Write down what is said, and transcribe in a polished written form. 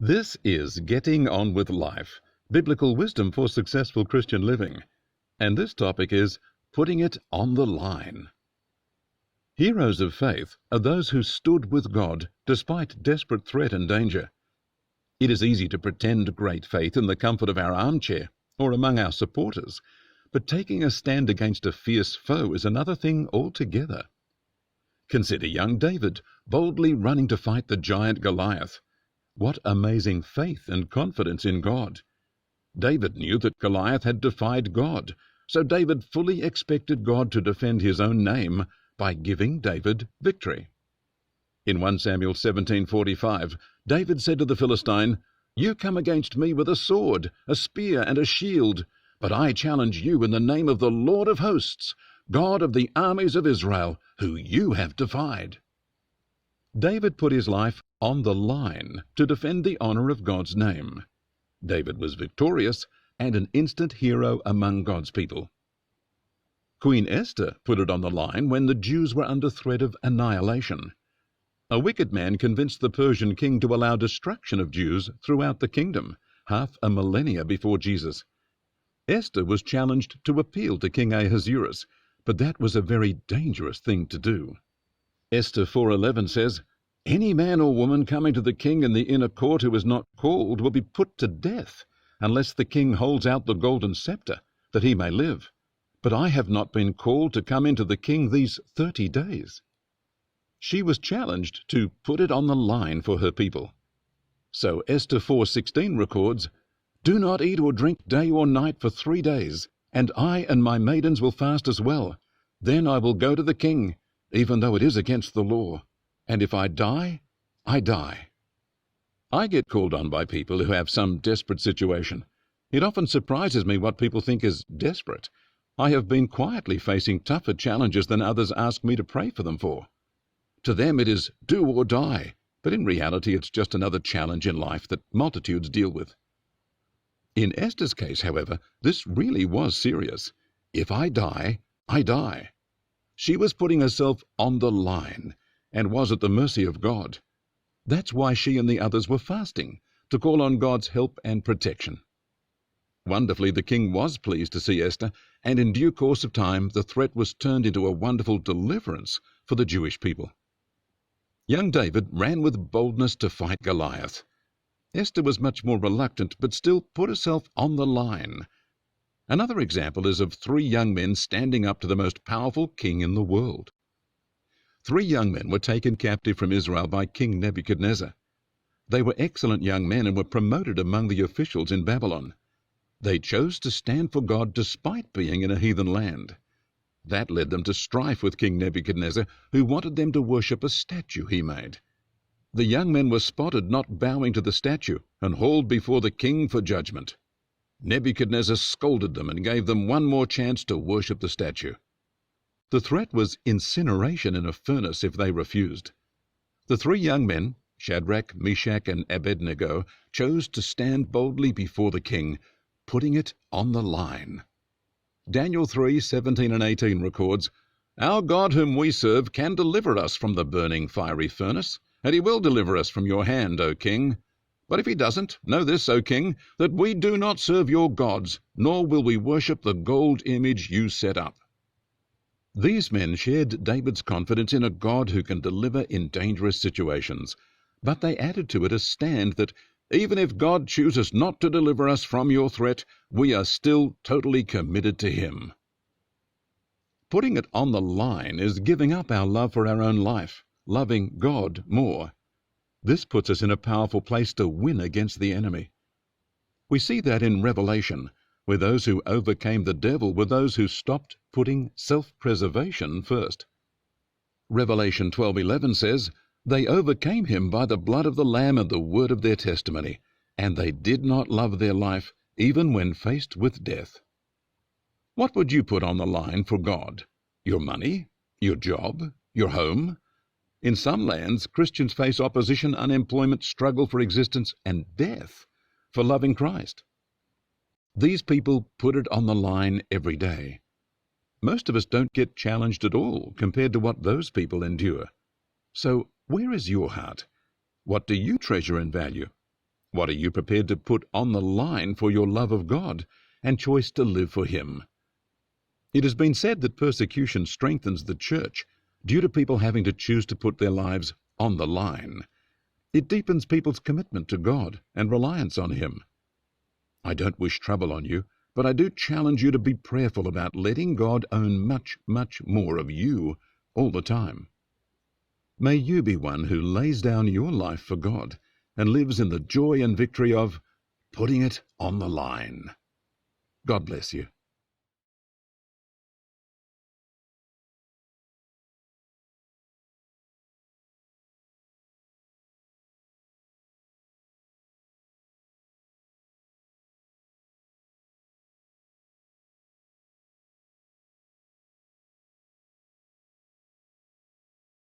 This is Getting On with Life, Biblical Wisdom for Successful Christian Living. And this topic is Putting It on the Line. Heroes of faith are those who stood with God despite desperate threat and danger. It is easy to pretend great faith in the comfort of our armchair or among our supporters, but taking a stand against a fierce foe is another thing altogether. Consider young David boldly running to fight the giant Goliath. What amazing faith and confidence in God! David knew that Goliath had defied God, so David fully expected God to defend his own name by giving David victory. In 1 Samuel 17:45, David said to the Philistine, "You come against me with a sword, a spear, and a shield, but I challenge you in the name of the Lord of hosts, God of the armies of Israel, who you have defied." David put his life on the line to defend the honor of God's name. David was victorious and an instant hero among God's people. Queen Esther put it on the line when the Jews were under threat of annihilation. A wicked man convinced the Persian king to allow destruction of Jews throughout the kingdom, half a millennia before Jesus. Esther was challenged to appeal to King Ahasuerus, but that was a very dangerous thing to do. Esther 4:11 says, "Any man or woman coming to the king in the inner court who is not called will be put to death, unless the king holds out the golden sceptre, that he may live. But I have not been called to come into the king these 30 days." She was challenged to put it on the line for her people. So Esther 4:16 records, "Do not eat or drink day or night for 3 days, and I and my maidens will fast as well. Then I will go to the king, even though it is against the law. And if I die, I die." I get called on by people who have some desperate situation. It often surprises me what people think is desperate. I have been quietly facing tougher challenges than others ask me to pray for them for. To them it is do or die, but in reality it's just another challenge in life that multitudes deal with. In Esther's case, however, this really was serious. If I die, I die. She was putting herself on the line and was at the mercy of God. That's why she and the others were fasting, to call on God's help and protection. Wonderfully, the king was pleased to see Esther, and in due course of time the threat was turned into a wonderful deliverance for the Jewish people. Young David ran with boldness to fight Goliath. Esther was much more reluctant, but still put herself on the line. Another example is of 3 young men standing up to the most powerful king in the world. 3 young men were taken captive from Israel by King Nebuchadnezzar. They were excellent young men and were promoted among the officials in Babylon. They chose to stand for God despite being in a heathen land. That led them to strife with King Nebuchadnezzar, who wanted them to worship a statue he made. The young men were spotted not bowing to the statue and hauled before the king for judgment. Nebuchadnezzar scolded them and gave them one more chance to worship the statue. The threat was incineration in a furnace if they refused. The 3 young men, Shadrach, Meshach, and Abednego, chose to stand boldly before the king, putting it on the line. Daniel 3:17 and 18 records, "Our God whom we serve can deliver us from the burning fiery furnace, and he will deliver us from your hand, O king. But if he doesn't, know this, O king, that we do not serve your gods, nor will we worship the gold image you set up." These men shared David's confidence in a God who can deliver in dangerous situations, but they added to it a stand that even if God chooses not to deliver us from your threat, we are still totally committed to him. Putting it on the line is giving up our love for our own life, loving God more. This puts us in a powerful place to win against the enemy. We see that in Revelation, where those who overcame the devil were those who stopped putting self-preservation first. Revelation 12:11 says, "They overcame him by the blood of the Lamb and the word of their testimony, and they did not love their life, even when faced with death." What would you put on the line for God? Your money? Your job? Your home? In some lands, Christians face opposition, unemployment, struggle for existence, and death for loving Christ. These people put it on the line every day. Most of us don't get challenged at all compared to what those people endure. So where is your heart? What do you treasure and value? What are you prepared to put on the line for your love of God and choice to live for Him? It has been said that persecution strengthens the church due to people having to choose to put their lives on the line. It deepens people's commitment to God and reliance on Him. I don't wish trouble on you, but I do challenge you to be prayerful about letting God own much, much more of you all the time. May you be one who lays down your life for God and lives in the joy and victory of putting it on the line. God bless you.